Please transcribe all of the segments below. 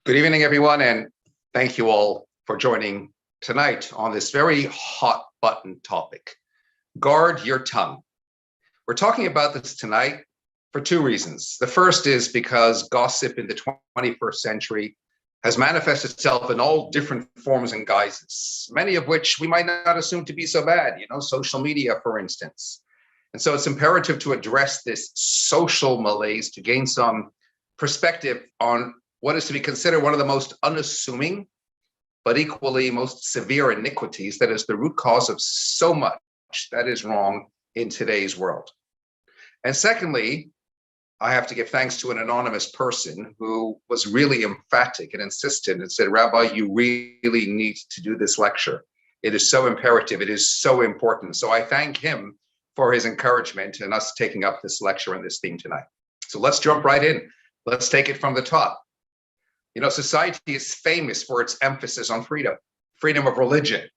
Good evening, everyone, and thank you all for joining tonight on this very hot button topic. Guard your tongue. We're talking about this tonight for two reasons. The first is because gossip in the 21st century has manifested itself in all different forms and guises, many of which we might not assume to be so bad, social media, for instance. And so it's imperative to address this social malaise to gain some perspective on what is to be considered one of the most unassuming, but equally most severe iniquities that is the root cause of so much that is wrong in today's world. And secondly, I have to give thanks to an anonymous person who was really emphatic and insistent and said, Rabbi, you really need to do this lecture. It is so imperative. It is so important. So I thank him for his encouragement and us taking up this lecture and this theme tonight. So let's jump right in. Let's take it from the top. Society is famous for its emphasis on freedom of religion,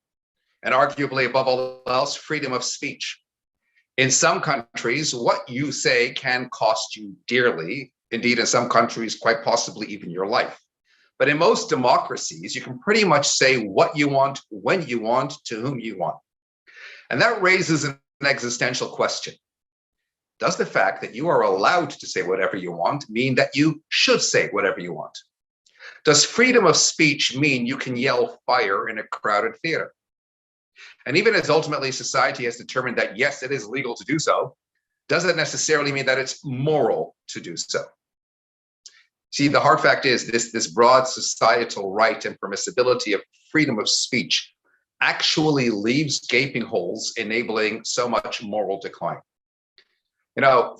and arguably above all else, freedom of speech. In some countries, what you say can cost you dearly. Indeed, in some countries, quite possibly even your life. But in most democracies, you can pretty much say what you want, when you want, to whom you want. And that raises an existential question. Does the fact that you are allowed to say whatever you want mean that you should say whatever you want? Does freedom of speech mean you can yell fire in a crowded theater? And even as ultimately society has determined that, yes, it is legal to do so, does it necessarily mean that it's moral to do so? See, the hard fact is this broad societal right and permissibility of freedom of speech actually leaves gaping holes, enabling so much moral decline.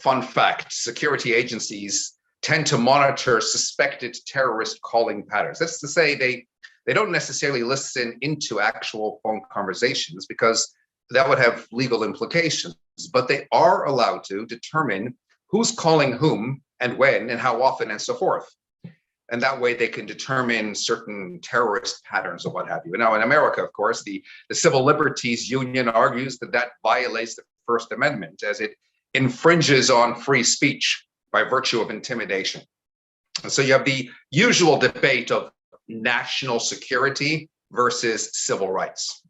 Fun fact, security agencies tend to monitor suspected terrorist calling patterns. That's to say they don't necessarily listen into actual phone conversations because that would have legal implications, but they are allowed to determine who's calling whom and when and how often and so forth. And that way they can determine certain terrorist patterns or what have you. Now in America, of course, the Civil Liberties Union argues that violates the First Amendment as it infringes on free speech by virtue of intimidation. And so you have the usual debate of national security versus civil rights.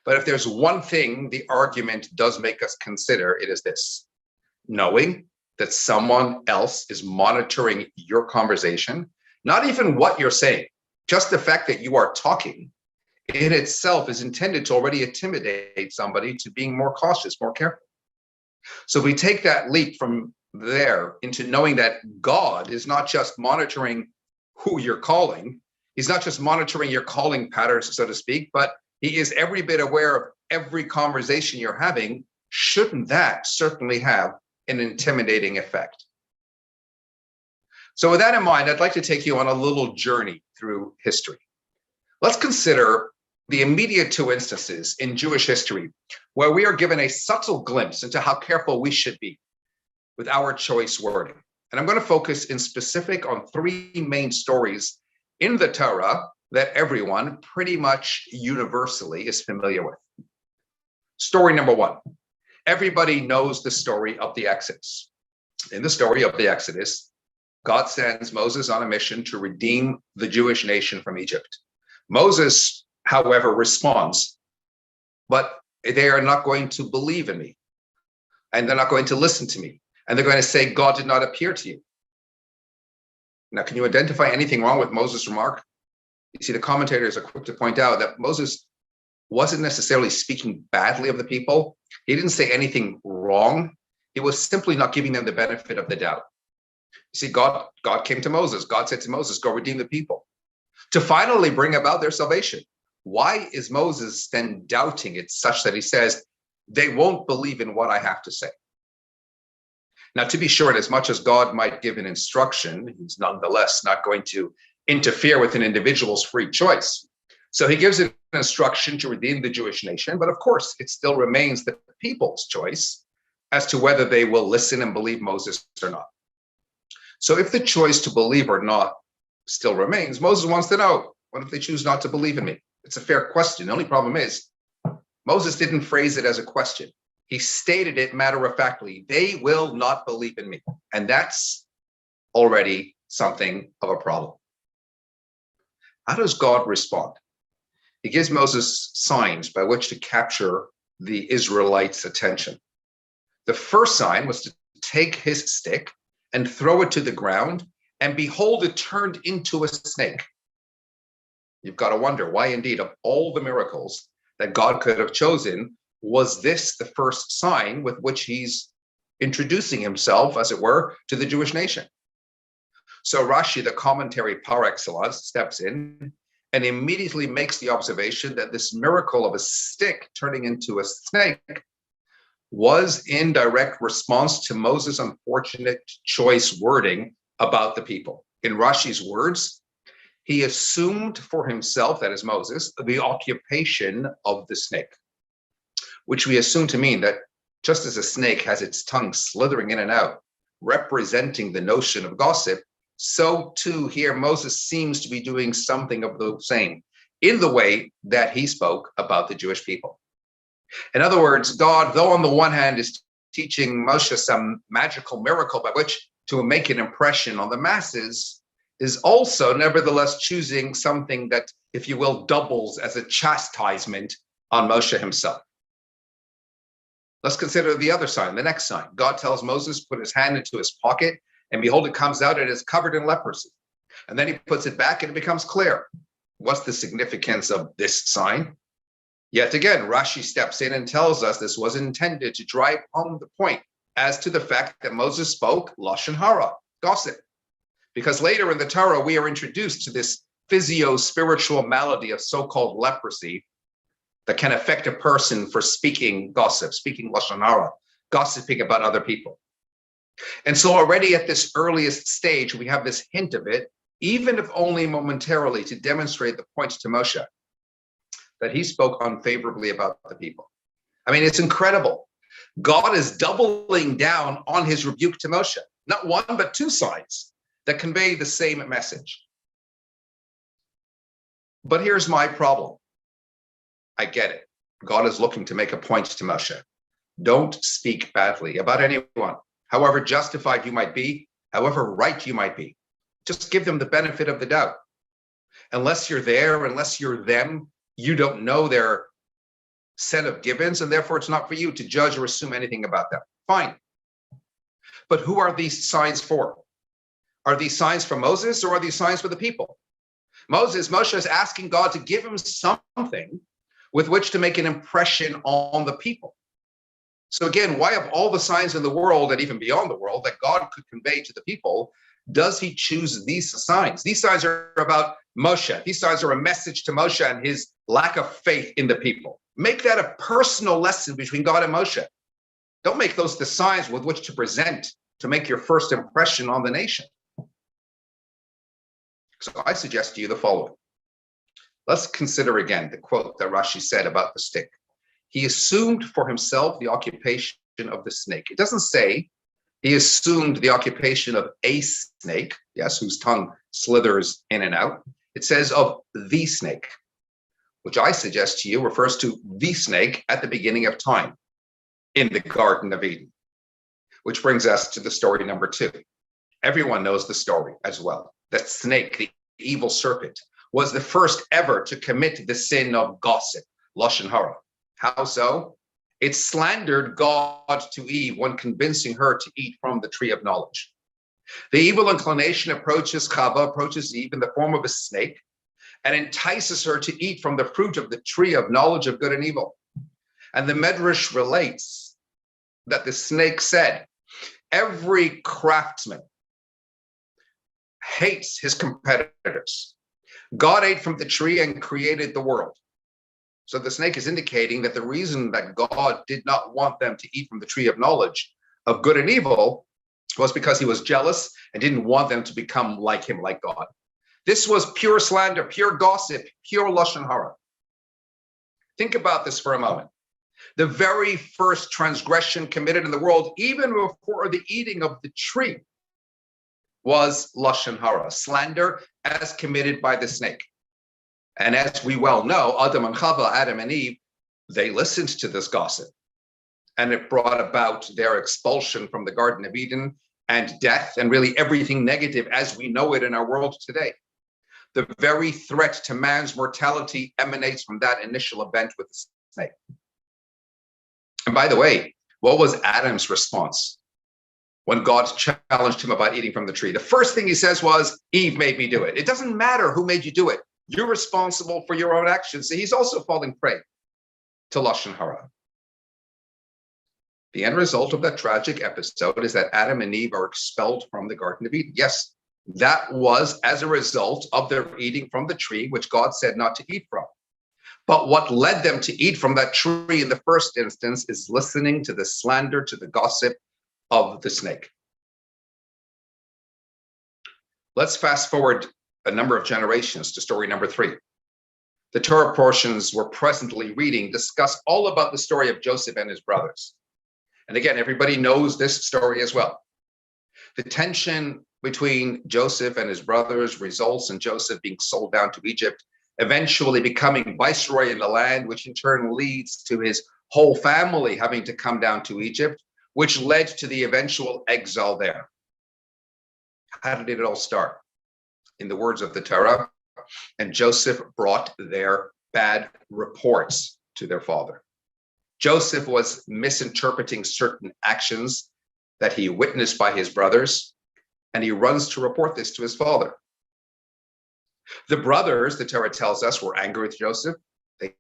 But if there's one thing the argument does make us consider, it is this: knowing that someone else is monitoring your conversation, not even what you're saying, just the fact that you are talking in itself is intended to already intimidate somebody to being more cautious, more careful. So we take that leap from there into knowing that God is not just monitoring who you're calling. He's not just monitoring your calling patterns, so to speak, but he is every bit aware of every conversation you're having. Shouldn't that certainly have an intimidating effect? So with that in mind, I'd like to take you on a little journey through history. Let's consider the immediate two instances in Jewish history where we are given a subtle glimpse into how careful we should be with our choice wording. And I'm going to focus in specific on three main stories in the Torah that everyone pretty much universally is familiar with. Story number one. Everybody knows the story of the Exodus. In the story of the Exodus, God sends Moses on a mission to redeem the Jewish nation from Egypt. Moses, however, responds, but they are not going to believe in me, and they're not going to listen to me. And they're going to say, God did not appear to you. Now, can you identify anything wrong with Moses' remark? You see, the commentators are quick to point out that Moses wasn't necessarily speaking badly of the people. He didn't say anything wrong. He was simply not giving them the benefit of the doubt. You see, God came to Moses. God said to Moses, go redeem the people to finally bring about their salvation. Why is Moses then doubting it such that he says, they won't believe in what I have to say? Now, to be sure, as much as God might give an instruction, he's nonetheless not going to interfere with an individual's free choice. So he gives an instruction to redeem the Jewish nation, but of course, it still remains the people's choice as to whether they will listen and believe Moses or not. So if the choice to believe or not still remains, Moses wants to know, what if they choose not to believe in me? It's a fair question. The only problem is, Moses didn't phrase it as a question. He stated it matter-of-factly, they will not believe in me. And that's already something of a problem. How does God respond? He gives Moses signs by which to capture the Israelites' attention. The first sign was to take his stick and throw it to the ground, and behold, it turned into a snake. You've got to wonder why, indeed, of all the miracles that God could have chosen, was this the first sign with which he's introducing himself, as it were, to the Jewish nation? So Rashi, the commentary par excellence, steps in and immediately makes the observation that this miracle of a stick turning into a snake was in direct response to Moses' unfortunate choice wording about the people. In Rashi's words, he assumed for himself, that is Moses, the occupation of the snake, which we assume to mean that just as a snake has its tongue slithering in and out, representing the notion of gossip, so too here Moses seems to be doing something of the same in the way that he spoke about the Jewish people. In other words, God, though on the one hand is teaching Moshe some magical miracle by which to make an impression on the masses, is also nevertheless choosing something that, if you will, doubles as a chastisement on Moshe himself. Let's consider the other sign, the next sign. God tells Moses, put his hand into his pocket, and behold, it comes out and is covered in leprosy. And then he puts it back and it becomes clear. What's the significance of this sign? Yet again, Rashi steps in and tells us this was intended to drive home the point as to the fact that Moses spoke lashon hara, gossip. Because later in the Torah, we are introduced to this physio-spiritual malady of so-called leprosy that can affect a person for speaking gossip, speaking lashon hara, gossiping about other people. And so already at this earliest stage, we have this hint of it, even if only momentarily, to demonstrate the point to Moshe that he spoke unfavorably about the people. I mean, it's incredible. God is doubling down on his rebuke to Moshe, not one, but two signs that convey the same message. But here's my problem. I get it. God is looking to make a point to Moshe. Don't speak badly about anyone, however justified you might be, however right you might be. Just give them the benefit of the doubt. Unless you're there, unless you're them, you don't know their set of givens, and therefore it's not for you to judge or assume anything about them. Fine. But who are these signs for? Are these signs for Moses, or are these signs for the people? Moshe is asking God to give him something with which to make an impression on the people. So again, why of all the signs in the world and even beyond the world that God could convey to the people, does he choose these signs? These signs are about Moshe. These signs are a message to Moshe and his lack of faith in the people. Make that a personal lesson between God and Moshe. Don't make those the signs with which to present to make your first impression on the nation. So I suggest to you the following. Let's consider again the quote that Rashi said about the stick. He assumed for himself the occupation of the snake. It doesn't say he assumed the occupation of a snake, yes, whose tongue slithers in and out. It says of the snake, which I suggest to you refers to the snake at the beginning of time in the Garden of Eden, which brings us to the story number 2. Everyone knows the story as well. That snake, the evil serpent, was the first ever to commit the sin of gossip, lashon hara. How so? It slandered God to Eve when convincing her to eat from the tree of knowledge. The evil inclination approaches Eve in the form of a snake and entices her to eat from the fruit of the tree of knowledge of good and evil. And the Medrash relates that the snake said, every craftsman hates his competitors. God ate from the tree and created the world. So the snake is indicating that the reason that God did not want them to eat from the tree of knowledge of good and evil was because he was jealous and didn't want them to become like him, like God. This was pure slander, pure gossip, pure lashon hara. Think about this for a moment. The very first transgression committed in the world, even before the eating of the tree, was lashon hara, slander as committed by the snake. And as we well know, Adam and Chava, Adam and Eve, they listened to this gossip. And it brought about their expulsion from the Garden of Eden and death and really everything negative as we know it in our world today. The very threat to man's mortality emanates from that initial event with the snake. And by the way, what was Adam's response when God challenged him about eating from the tree? The first thing he says was, Eve made me do it. It doesn't matter who made you do it. You're responsible for your own actions. So he's also falling prey to Lashon Hara. The end result of that tragic episode is that Adam and Eve are expelled from the Garden of Eden. Yes, that was as a result of their eating from the tree, which God said not to eat from. But what led them to eat from that tree in the first instance is listening to the slander, to the gossip of the snake. Let's fast forward a number of generations to story number 3. The Torah portions we're presently reading discuss all about the story of Joseph and his brothers. And again, everybody knows this story as well. The tension between Joseph and his brothers results in Joseph being sold down to Egypt, eventually becoming viceroy in the land, which in turn leads to his whole family having to come down to Egypt, which led to the eventual exile there. How did it all start? In the words of the Torah, and Joseph brought their bad reports to their father. Joseph was misinterpreting certain actions that he witnessed by his brothers, and he runs to report this to his father. The brothers, the Torah tells us, were angry with Joseph. They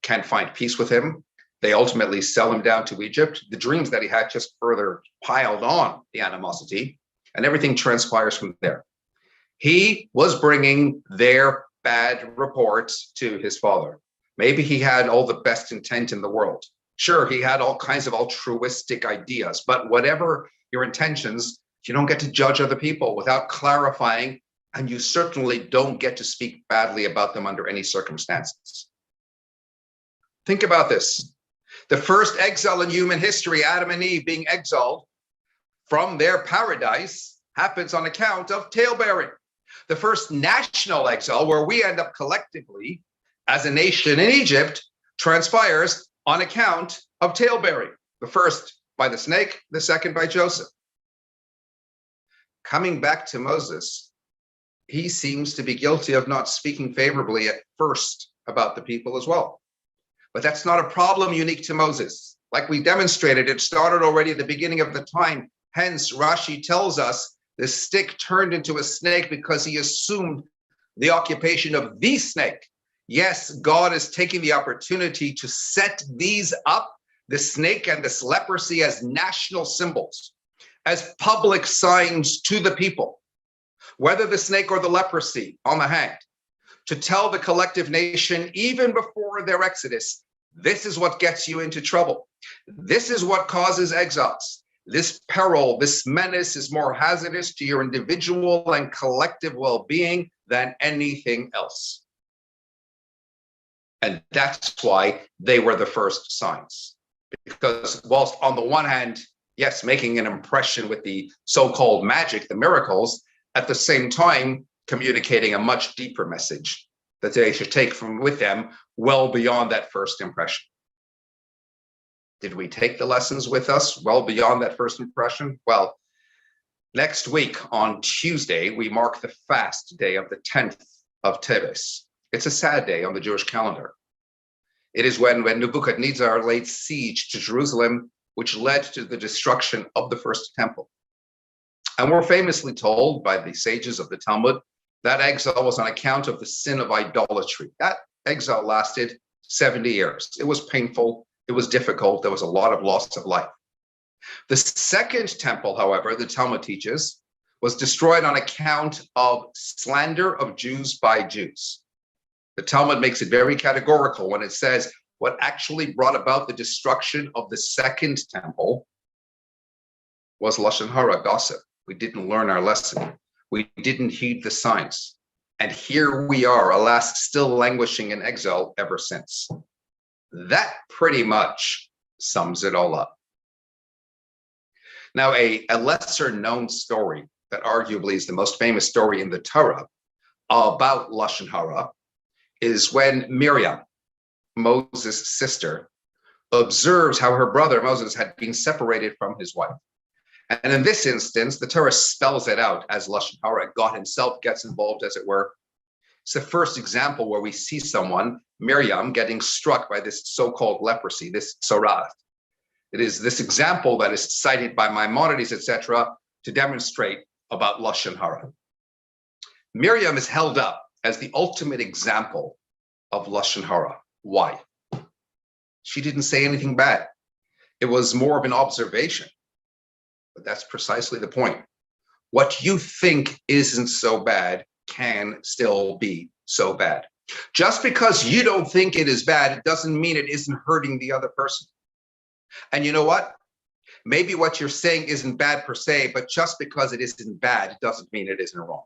can't find peace with him. They ultimately sell him down to Egypt. The dreams that he had just further piled on the animosity, and everything transpires from there. He was bringing their bad reports to his father. Maybe he had all the best intent in the world. Sure, he had all kinds of altruistic ideas, but whatever your intentions, you don't get to judge other people without clarifying, and you certainly don't get to speak badly about them under any circumstances. Think about this. The first exile in human history, Adam and Eve being exiled from their paradise, happens on account of talebearing. The first national exile, where we end up collectively as a nation in Egypt, transpires on account of talebearing. The first by the snake, the second by Joseph. Coming back to Moses, he seems to be guilty of not speaking favorably at first about the people as well. But that's not a problem unique to Moses. Like we demonstrated, it started already at the beginning of the time. Hence, Rashi tells us the stick turned into a snake because he assumed the occupation of the snake. Yes, God is taking the opportunity to set these up, the snake and this leprosy, as national symbols, as public signs to the people, whether the snake or the leprosy on the hand, to tell the collective nation, even before their exodus, this is what gets you into trouble. This is what causes exiles. This peril, this menace is more hazardous to your individual and collective well-being than anything else. And that's why they were the first signs. Because whilst on the one hand, yes, making an impression with the so-called magic, the miracles, at the same time, communicating a much deeper message that they should take from with them well beyond that first impression. Did we take the lessons with us well beyond that first impression? Well, next week on Tuesday, we mark the fast day of the 10th of Teves. It's a sad day on the Jewish calendar. It is when Nebuchadnezzar laid siege to Jerusalem, which led to the destruction of the first temple. And we're famously told by the sages of the Talmud that exile was on account of the sin of idolatry. That exile lasted 70 years. It was painful. It was difficult. There was a lot of loss of life. The second temple, however, the Talmud teaches, was destroyed on account of slander of Jews by Jews. The Talmud makes it very categorical when it says what actually brought about the destruction of the second temple was Lashon Hara, gossip. We didn't learn our lesson. We didn't heed the signs. And here we are, alas, still languishing in exile ever since. That pretty much sums it all up. Now, a lesser known story that arguably is the most famous story in the Torah about Lashon Hara is when Miriam, Moses' sister, observes how her brother Moses had been separated from his wife. And in this instance, the Torah spells it out as Lashon Hara. God himself gets involved, as it were. It's the first example where we see someone, Miriam, getting struck by this so-called leprosy, this tzarath. It is this example that is cited by Maimonides, etc., to demonstrate about Lashon Hara. Miriam is held up as the ultimate example of Lashon Hara. Why? She didn't say anything bad. It was more of an observation. But that's precisely the point. What you think isn't so bad can still be so bad. Just because you don't think it is bad, it doesn't mean it isn't hurting the other person. And you know what? Maybe what you're saying isn't bad per se, but just because it isn't bad, it doesn't mean it isn't wrong.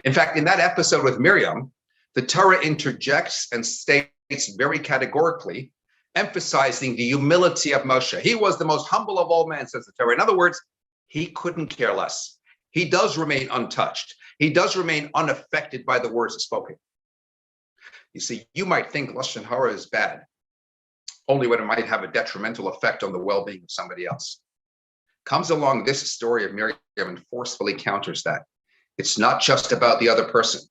In fact, in that episode with Miriam, the Torah interjects and states very categorically, emphasizing the humility of Moshe. He was the most humble of all men, says the Torah. In other words, he couldn't care less. He does remain untouched. He does remain unaffected by the words spoken. You see, you might think Lashon Hara is bad, only when it might have a detrimental effect on the well-being of somebody else. Comes along this story of Miriam and forcefully counters that. It's not just about the other person.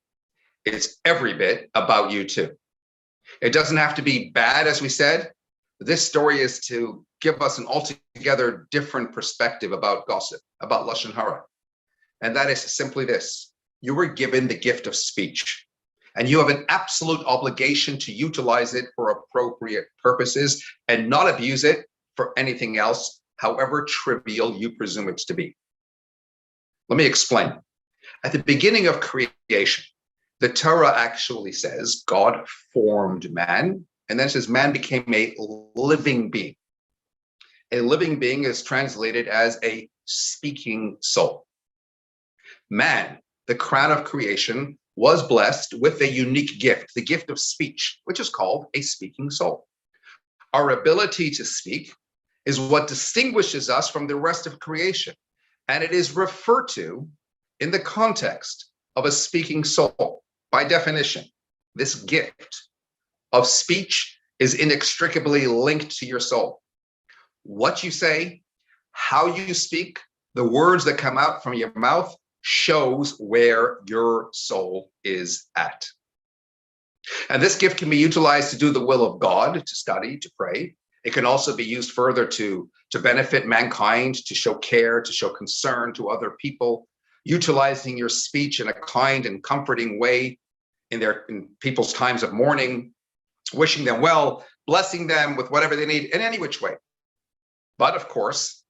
It's every bit about you too. It doesn't have to be bad, as we said. This story is to give us an altogether different perspective about gossip, about Lashon Hara. And that is simply this. You were given the gift of speech, and you have an absolute obligation to utilize it for appropriate purposes and not abuse it for anything else, however trivial you presume it to be. Let me explain. At the beginning of creation, the Torah actually says God formed man, and then it says man became a living being. A living being is translated as a speaking soul. Man, the crown of creation, was blessed with a unique gift, the gift of speech, which is called a speaking soul. Our ability to speak is what distinguishes us from the rest of creation, and it is referred to in the context of a speaking soul. By definition, this gift of speech is inextricably linked to your soul. What you say, how you speak, the words that come out from your mouth shows where your soul is at. And this gift can be utilized to do the will of God, to study, to pray. It can also be used further to benefit mankind, to show care, to show concern to other people, utilizing your speech in a kind and comforting way in people's times of mourning, wishing them well, blessing them with whatever they need in any which way. But of course,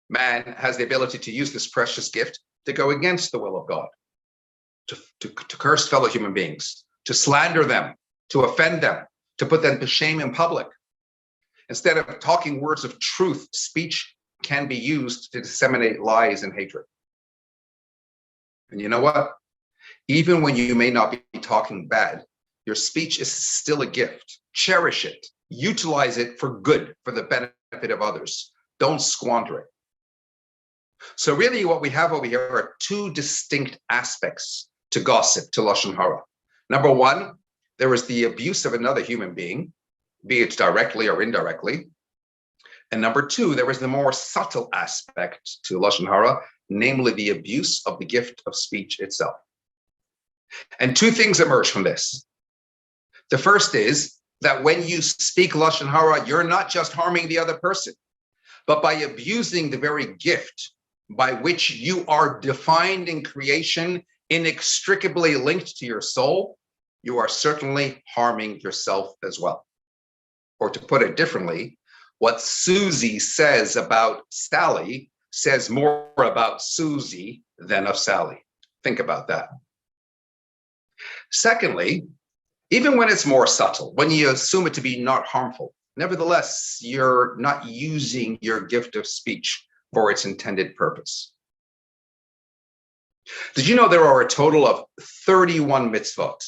man has the ability to use this precious gift to go against the will of God, to curse fellow human beings, to slander them, to offend them, to put them to shame in public. Instead of talking words of truth, speech can be used to disseminate lies and hatred. And you know what? Even when you may not be talking bad, your speech is still a gift. Cherish it. Utilize it for good, for the benefit of others. Don't squander it. So really what we have over here are two distinct aspects to gossip, to Lashon Hara. Number one, there is the abuse of another human being, be it directly or indirectly. And number two, there is the more subtle aspect to Lashon Hara, namely the abuse of the gift of speech itself. And two things emerge from this. The first is that when you speak Lashon Hara, you're not just harming the other person, but by abusing the very gift by which you are defined in creation, inextricably linked to your soul, you are certainly harming yourself as well. Or to put it differently, what Susie says about Sally says more about Susie than of Sally. Think about that. Secondly, even when it's more subtle, when you assume it to be not harmful, nevertheless, you're not using your gift of speech for its intended purpose. Did you know there are a total of 31 mitzvot,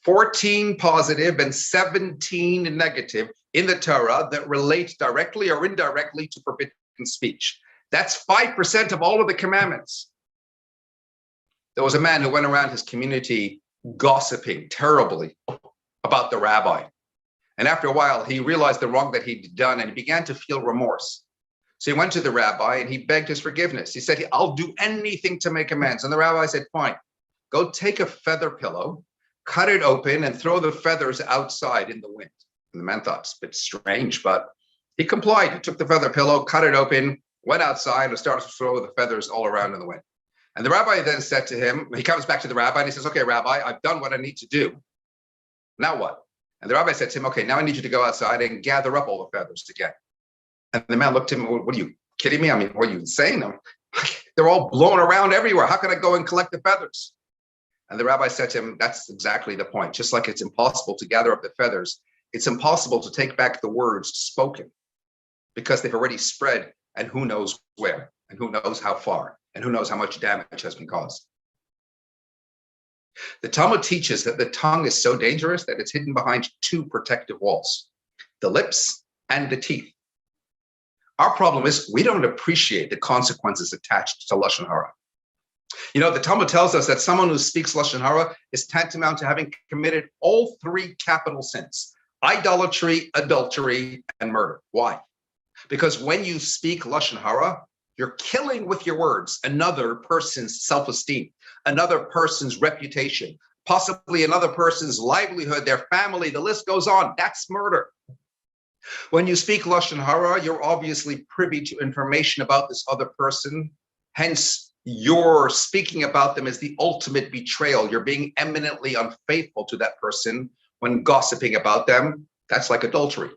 14 positive and 17 negative in the Torah that relate directly or indirectly to forbidden speech? That's 5% of all of the commandments. There was a man who went around his community gossiping terribly about the rabbi. And after a while, he realized the wrong that he'd done and he began to feel remorse. So he went to the rabbi and he begged his forgiveness. He said, I'll do anything to make amends. And the rabbi said, fine, go take a feather pillow, cut it open, and throw the feathers outside in the wind. And the man thought, it's a bit strange, but he complied. He took the feather pillow, cut it open, went outside, and started to throw the feathers all around in the wind. And the rabbi then said to him, he comes back to the rabbi and he says, okay, rabbi, I've done what I need to do. Now what? And the rabbi said to him, okay, now I need you to go outside and gather up all the feathers again. And the man looked at him, what are you kidding me? I mean, what are you insane? They're all blown around everywhere. How can I go and collect the feathers? And the rabbi said to him, that's exactly the point. Just like it's impossible to gather up the feathers, it's impossible to take back the words spoken because they've already spread, and who knows where, and who knows how far, and who knows how much damage has been caused. The Talmud teaches that the tongue is so dangerous that it's hidden behind two protective walls, the lips and the teeth. Our problem is we don't appreciate the consequences attached to Lashon Hara. You know, the Talmud tells us that someone who speaks Lashon Hara is tantamount to having committed all three capital sins: idolatry, adultery, and murder. Why? Because when you speak Lashon Hara, you're killing with your words another person's self-esteem, another person's reputation, possibly another person's livelihood, their family, the list goes on. That's murder. When you speak Lashon Hara, you're obviously privy to information about this other person. Hence, you're speaking about them as the ultimate betrayal. You're being eminently unfaithful to that person when gossiping about them. That's like adultery.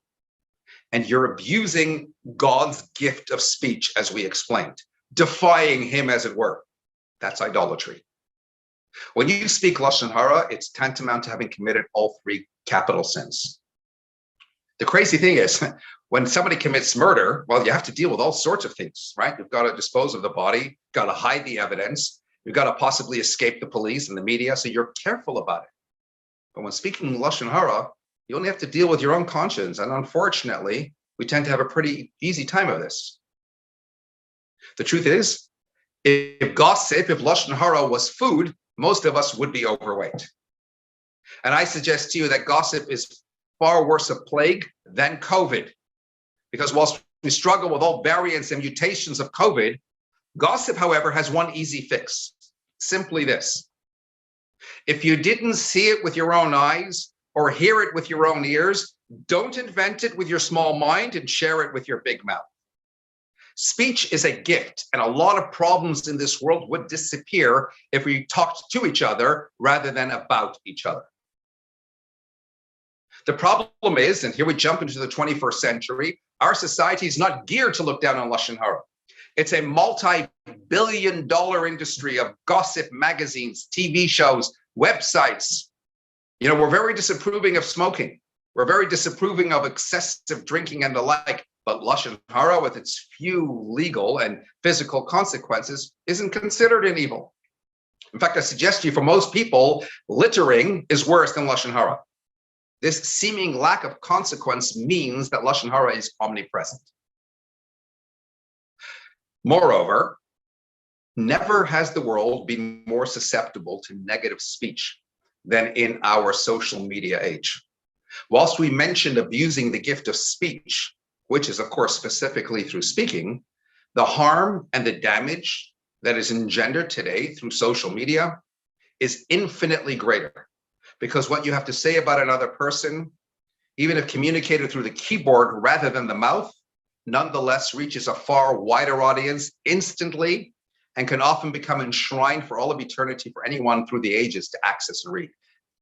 And you're abusing God's gift of speech, as we explained, defying him, as it were. That's idolatry. When you speak Lashon Hara, it's tantamount to having committed all three capital sins. The crazy thing is, when somebody commits murder, well, you have to deal with all sorts of things, right? You've got to dispose of the body, got to hide the evidence, you've got to possibly escape the police and the media, so you're careful about it. But when speaking Lashon Hara, you only have to deal with your own conscience, and unfortunately, we tend to have a pretty easy time of this. The truth is, if gossip, if Lashon Hara was food, most of us would be overweight. And I suggest to you that gossip is far worse a plague than COVID. Because whilst we struggle with all variants and mutations of COVID, gossip, however, has one easy fix. Simply this: if you didn't see it with your own eyes or hear it with your own ears, don't invent it with your small mind and share it with your big mouth. Speech is a gift, and a lot of problems in this world would disappear if we talked to each other rather than about each other. The problem is, and here we jump into the 21st century, our society is not geared to look down on Lashon Hara. It's a multi-billion-dollar industry of gossip magazines, TV shows, websites. You know, we're very disapproving of smoking. We're very disapproving of excessive drinking and the like. But Lashon Hara, with its few legal and physical consequences, isn't considered an evil. In fact, I suggest to you, for most people, littering is worse than Lashon Hara. This seeming lack of consequence means that Lashon Hara is omnipresent. Moreover, never has the world been more susceptible to negative speech than in our social media age. Whilst we mentioned abusing the gift of speech, which is, of course, specifically through speaking, the harm and the damage that is engendered today through social media is infinitely greater. Because what you have to say about another person, even if communicated through the keyboard rather than the mouth, nonetheless reaches a far wider audience instantly and can often become enshrined for all of eternity for anyone through the ages to access and read.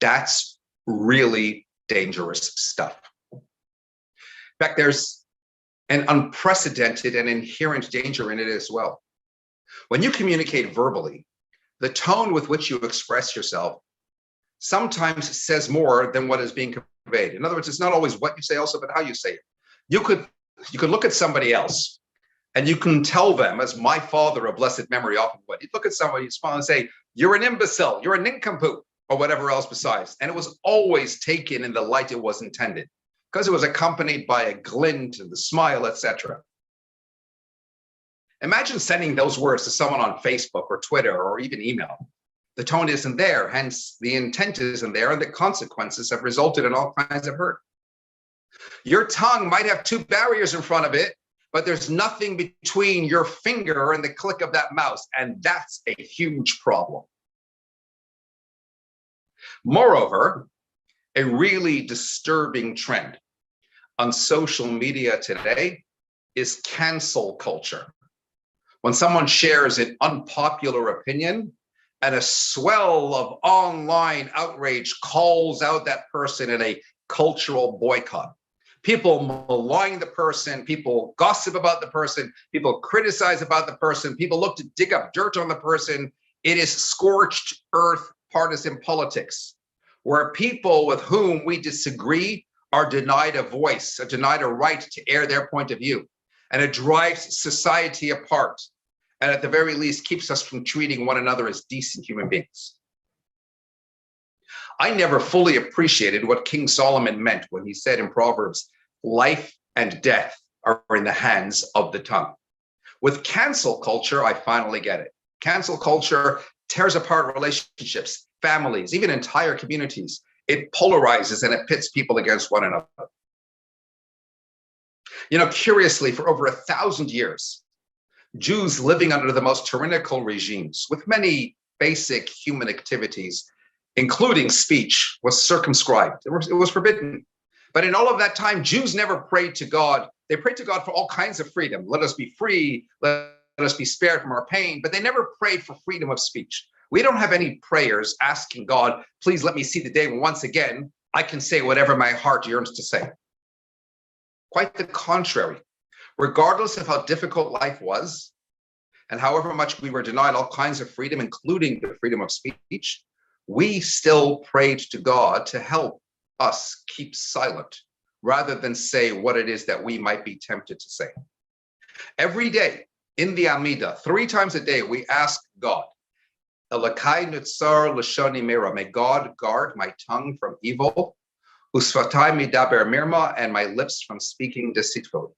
That's really dangerous stuff. In fact, there's an unprecedented and inherent danger in it as well. When you communicate verbally, the tone with which you express yourself sometimes says more than what is being conveyed. In other words, it's not always what you say also, but how you say it. You could look at somebody else and you can tell them, as my father of blessed memory often would, he'd look at somebody, he'd smile and say, you're an imbecile, you're a nincompoop, or whatever else besides. And it was always taken in the light it was intended, because it was accompanied by a glint and the smile, etc. Imagine sending those words to someone on Facebook or Twitter or even email. The tone isn't there, hence the intent isn't there, and the consequences have resulted in all kinds of hurt. Your tongue might have two barriers in front of it, but there's nothing between your finger and the click of that mouse, and that's a huge problem. Moreover, a really disturbing trend on social media today is cancel culture. When someone shares an unpopular opinion and a swell of online outrage calls out that person in a cultural boycott. People malign the person, people gossip about the person, people criticize about the person, people look to dig up dirt on the person. It is scorched earth partisan politics, where people with whom we disagree are denied a voice, are denied a right to air their point of view. And it drives society apart. And at the very least, keeps us from treating one another as decent human beings. I never fully appreciated what King Solomon meant when he said in Proverbs, life and death are in the hands of the tongue. With cancel culture, I finally get it. Cancel culture tears apart relationships, families, even entire communities. It polarizes and it pits people against one another. You know, curiously, for over 1,000 years, Jews living under the most tyrannical regimes with many basic human activities, including speech, was circumscribed. It was forbidden. But in all of that time, Jews never prayed to God. They prayed to God for all kinds of freedom. Let us be free. Let us be spared from our pain. But they never prayed for freedom of speech. We don't have any prayers asking God, please let me see the day when once again I can say whatever my heart yearns to say. Quite the contrary. Regardless of how difficult life was, and however much we were denied all kinds of freedom, including the freedom of speech, we still prayed to God to help us keep silent rather than say what it is that we might be tempted to say. Every day in the Amida, 3 times a day, we ask God, Elokai Nutsar Lashoni Mira, may God guard my tongue from evil, Usfatai Midaber Mirma, and my lips from speaking deceitfully.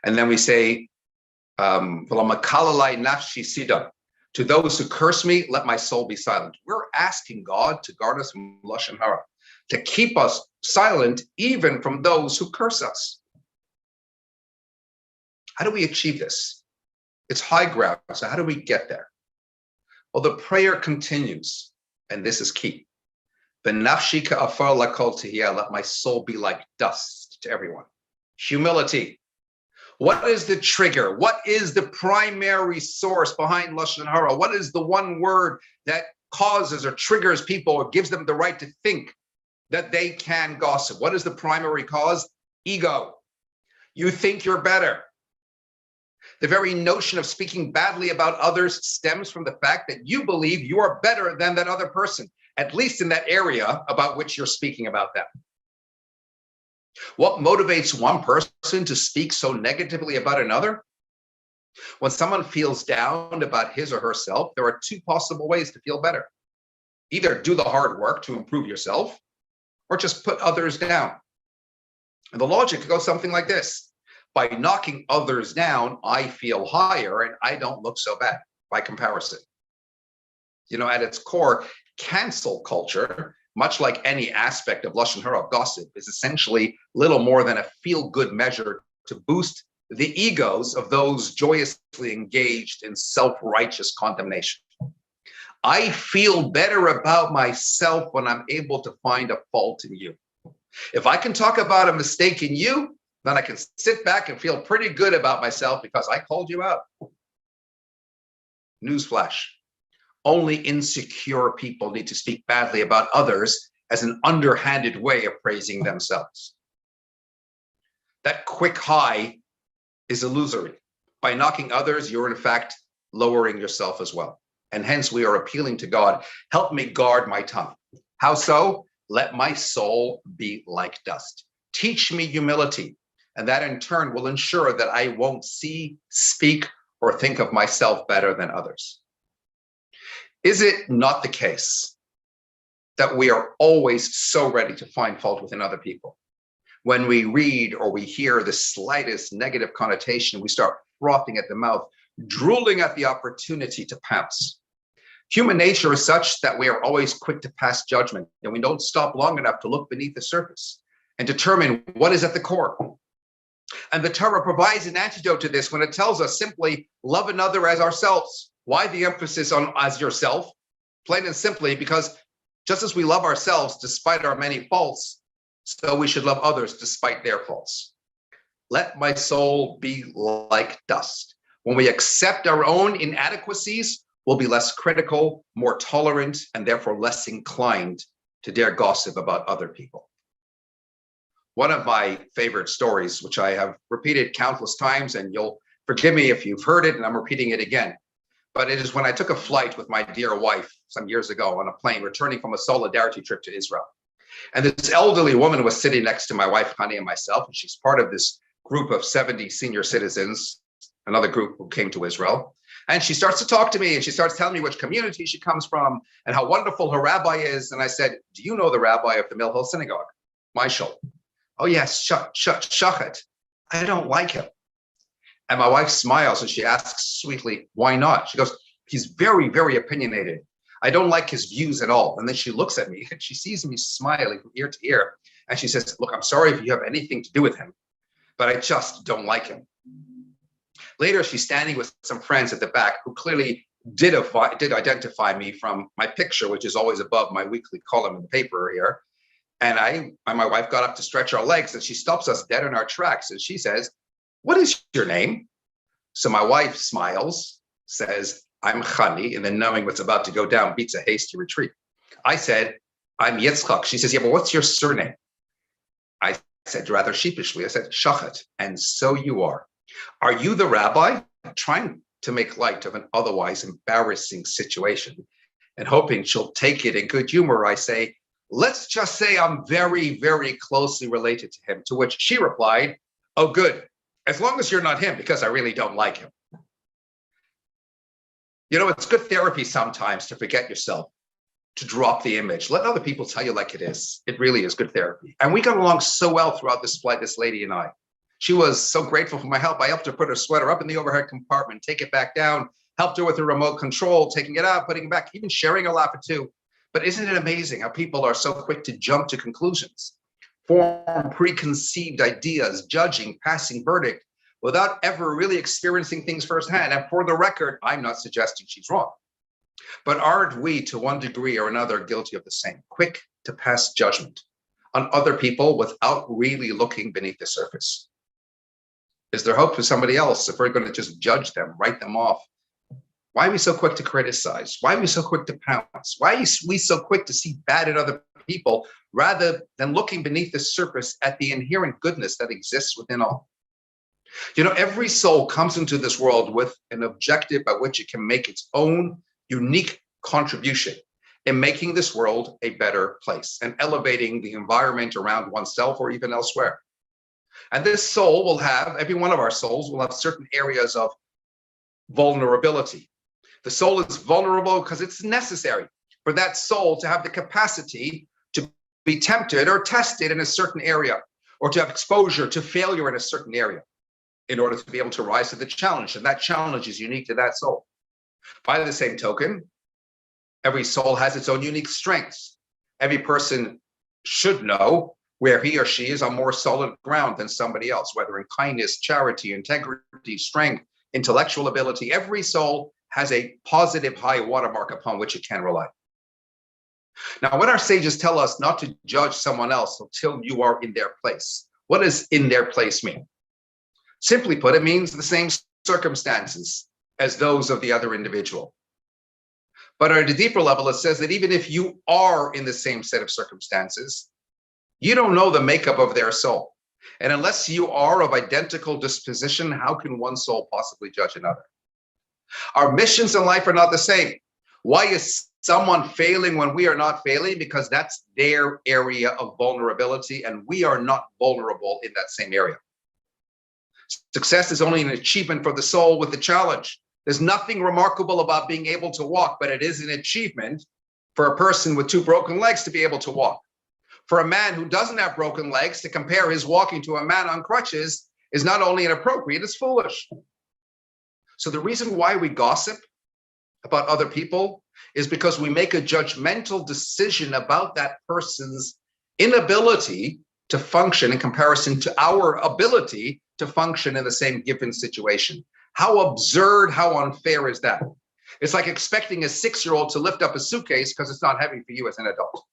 And then we say, Vlamakalai Nafshi Sidam, to those who curse me, let my soul be silent. We're asking God to guard us from Lashon Hara, to keep us silent even from those who curse us. How do we achieve this? It's high ground, so how do we get there? Well, the prayer continues, and this is key. Benafshi ka'afar lakol tihiyah, let my soul be like dust to everyone. Humility. What is the trigger? What is the primary source behind Lashon Hara? What is the one word that causes or triggers people or gives them the right to think that they can gossip? What is the primary cause? Ego. You think you're better. The very notion of speaking badly about others stems from the fact that you believe you are better than that other person, at least in that area about which you're speaking about them. What motivates one person to speak so negatively about another? When someone feels down about his or herself, there are 2 possible ways to feel better. Either do the hard work to improve yourself, or just put others down. And the logic goes something like this. By knocking others down, I feel higher and I don't look so bad by comparison. You know, at its core, cancel culture, much like any aspect of Lashon Hara gossip, is essentially little more than a feel-good measure to boost the egos of those joyously engaged in self-righteous condemnation. I feel better about myself when I'm able to find a fault in you. If I can talk about a mistake in you, then I can sit back and feel pretty good about myself because I called you out. Newsflash. Only insecure people need to speak badly about others as an underhanded way of praising themselves. That quick high is illusory. By knocking others, you're in fact lowering yourself as well. And hence we are appealing to God, help me guard my tongue. How so? Let my soul be like dust. Teach me humility. And that in turn will ensure that I won't see, speak, or think of myself better than others. Is it not the case that we are always so ready to find fault within other people? When we read or we hear the slightest negative connotation, we start frothing at the mouth, drooling at the opportunity to pounce. Human nature is such that we are always quick to pass judgment, and we don't stop long enough to look beneath the surface and determine what is at the core. And the Torah provides an antidote to this when it tells us simply, love another as ourselves. Why the emphasis on as yourself? Plain and simply, because Just as we love ourselves despite our many faults, so we should love others despite their faults. Let my soul be like dust. When we accept our own inadequacies, we'll be less critical, more tolerant, and therefore less inclined to dare gossip about other people. One of my favorite stories, which I have repeated countless times, and you'll forgive me if you've heard it, and I'm repeating it again, but it is when I took a flight with my dear wife some years ago on a plane, returning from a solidarity trip to Israel. And this elderly woman was sitting next to my wife, Honey, and myself, and she's part of this group of 70 senior citizens, another group who came to Israel. And she starts to talk to me, and she starts telling me which community she comes from and how wonderful her rabbi is. And I said, do you know the rabbi of the Mill Hill Synagogue, Michael? Oh, yes, Shachet. I don't like him. And my wife smiles and she asks sweetly, why not? She goes, he's very, very opinionated. I don't like his views at all. And then she looks at me and she sees me smiling from ear to ear. And she says, look, I'm sorry if you have anything to do with him, but I just don't like him. Later, she's standing with some friends at the back who clearly did identify me from my picture, which is always above my weekly column in the paper here. And my wife got up to stretch our legs, and she stops us dead in our tracks. And she says, what is your name? So my wife smiles, says, I'm Chani, and then knowing what's about to go down, beats a hasty retreat. I said, I'm Yitzchak. She says, yeah, but what's your surname? I said rather sheepishly, I said, Shachet, and so you are. Are you the rabbi? I'm trying to make light of an otherwise embarrassing situation and hoping she'll take it in good humor. I say, let's just say I'm very, very closely related to him, to which she replied, oh, good. As long as you're not him, because I really don't like him. You know, it's good therapy sometimes to forget yourself, to drop the image. Let other people tell you like it is. It really is good therapy. And we got along so well throughout this flight, this lady and I. She was so grateful for my help. I helped her put her sweater up in the overhead compartment, take it back down, helped her with the remote control, taking it out, putting it back, even sharing a laugh or two. But isn't it amazing how people are so quick to jump to conclusions, form preconceived ideas, judging, passing verdict, without ever really experiencing things firsthand? And for the record, I'm not suggesting she's wrong. But aren't we, to one degree or another, guilty of the same? Quick to pass judgment on other people without really looking beneath the surface. Is there hope for somebody else if we're going to just judge them, write them off? Why are we so quick to criticize? Why are we so quick to pounce? Why are we so quick to see bad in other people rather than looking beneath the surface at the inherent goodness that exists within all? You know, every soul comes into this world with an objective by which it can make its own unique contribution in making this world a better place and elevating the environment around oneself or even elsewhere. And this soul will have, every one of our souls will have certain areas of vulnerability. The soul is vulnerable because it's necessary for that soul to have the capacity to be tempted or tested in a certain area, or to have exposure to failure in a certain area in order to be able to rise to the challenge. And that challenge is unique to that soul. By the same token, every soul has its own unique strengths. Every person should know where he or she is on more solid ground than somebody else, whether in kindness, charity, integrity, strength, intellectual ability. Every soul has a positive high watermark upon which it can rely. Now, when our sages tell us not to judge someone else until you are in their place, what does in their place mean? Simply put, it means the same circumstances as those of the other individual. But at a deeper level, it says that even if you are in the same set of circumstances, you don't know the makeup of their soul. And unless you are of identical disposition, how can one soul possibly judge another? Our missions in life are not the same. Why is someone failing when we are not failing? Because that's their area of vulnerability, and we are not vulnerable in that same area. Success is only an achievement for the soul with the challenge. There's nothing remarkable about being able to walk, but it is an achievement for a person with 2 broken legs to be able to walk. For a man who doesn't have broken legs, to compare his walking to a man on crutches is not only inappropriate, it's foolish. So the reason why we gossip about other people is because we make a judgmental decision about that person's inability to function in comparison to our ability to function in the same given situation. How absurd, how unfair is that? It's like expecting a 6-year-old to lift up a suitcase because it's not heavy for you as an adult.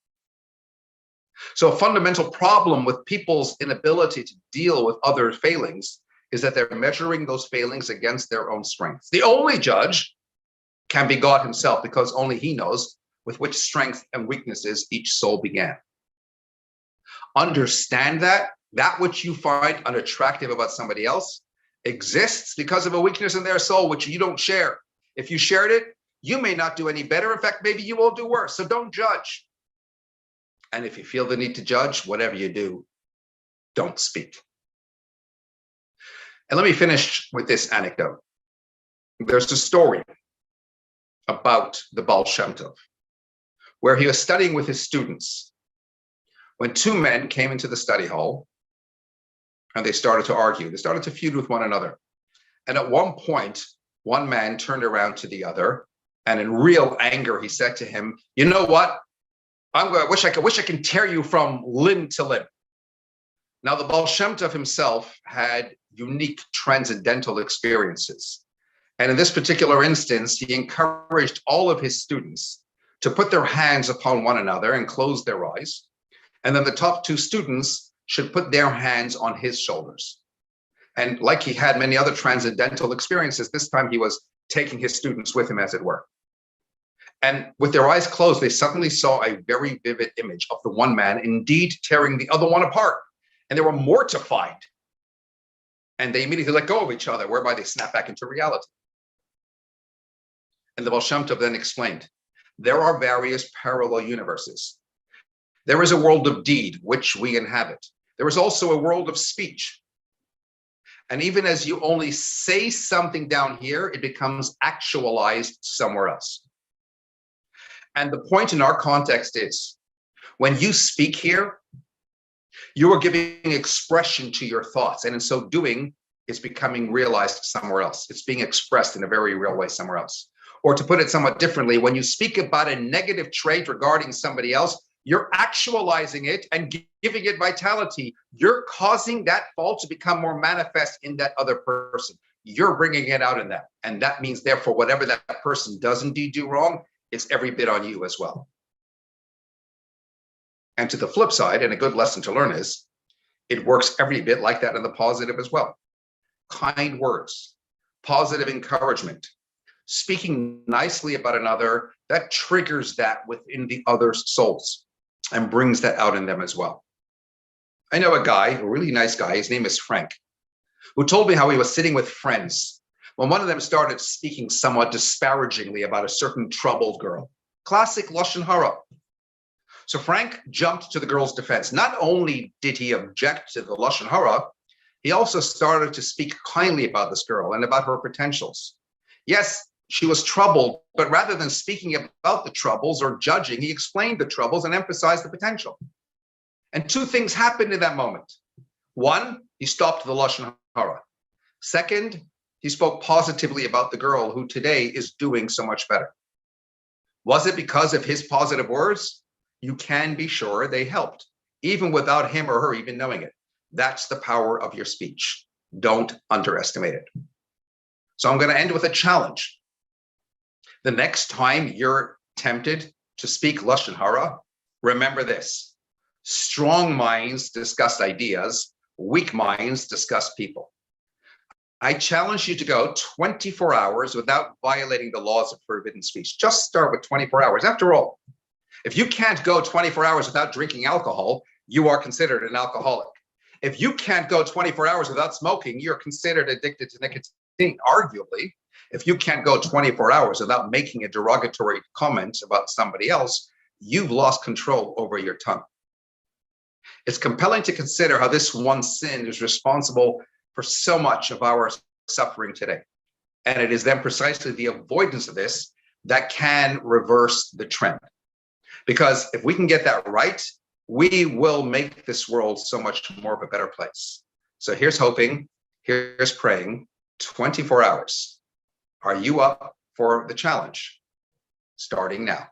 So a fundamental problem with people's inability to deal with other failings is that they're measuring those failings against their own strengths. The only judge can be God himself, because only he knows with which strengths and weaknesses each soul began. Understand that which you find unattractive about somebody else exists because of a weakness in their soul, which you don't share. If you shared it, you may not do any better. In fact, maybe you will do worse. So don't judge. And if you feel the need to judge, whatever you do, don't speak. And let me finish with this anecdote. There's a story about the Baal Shem Tov, where he was studying with his students, when two men came into the study hall and they started to argue. They started to feud with one another. And at one point, one man turned around to the other, and in real anger, he said to him, "You know what? I wish I can tear you from limb to limb." Now, the Baal Shem Tov himself had unique transcendental experiences. And in this particular instance, he encouraged all of his students to put their hands upon one another and close their eyes. And then the top two students should put their hands on his shoulders. And like he had many other transcendental experiences, this time he was taking his students with him, as it were. And with their eyes closed, they suddenly saw a very vivid image of the one man indeed tearing the other one apart. And they were mortified. And they immediately let go of each other, whereby they snapped back into reality. And the Baal Shem Tov then explained, there are various parallel universes. There is a world of deed, which we inhabit. There is also a world of speech. And even as you only say something down here, it becomes actualized somewhere else. And the point in our context is, when you speak here, you are giving expression to your thoughts. And in so doing, it's becoming realized somewhere else. It's being expressed in a very real way somewhere else. Or to put it somewhat differently, when you speak about a negative trait regarding somebody else, you're actualizing it and giving it vitality. You're causing that fault to become more manifest in that other person. You're bringing it out in them. And that means, therefore, whatever that person does indeed do wrong, it's every bit on you as well. And to the flip side, and a good lesson to learn is, it works every bit like that in the positive as well. Kind words, positive encouragement, speaking nicely about another, that triggers that within the other's souls and brings that out in them as well. I know a guy, a really nice guy, his name is Frank, who told me how he was sitting with friends when one of them started speaking somewhat disparagingly about a certain troubled girl. Classic Lashon Hara. So Frank jumped to the girl's defense. Not only did he object to the Lashon Hara, he also started to speak kindly about this girl and about her potentials. Yes, she was troubled, but rather than speaking about the troubles or judging, he explained the troubles and emphasized the potential. And two things happened in that moment. One, he stopped the Lashon Hara. Second, he spoke positively about the girl who today is doing so much better. Was it because of his positive words? You can be sure they helped, even without him or her even knowing it. That's the power of your speech. Don't underestimate it. So I'm going to end with a challenge. The next time you're tempted to speak Lashon Hara, remember this: strong minds discuss ideas, weak minds discuss people. I challenge you to go 24 hours without violating the laws of forbidden speech. Just start with 24 hours. After all, if you can't go 24 hours without drinking alcohol, you are considered an alcoholic. If you can't go 24 hours without smoking, you're considered addicted to nicotine, arguably. If you can't go 24 hours without making a derogatory comment about somebody else, you've lost control over your tongue. It's compelling to consider how this one sin is responsible for so much of our suffering today. And it is then precisely the avoidance of this that can reverse the trend. Because if we can get that right, we will make this world so much more of a better place. So here's hoping, here's praying, 24 hours. Are you up for the challenge? Starting now.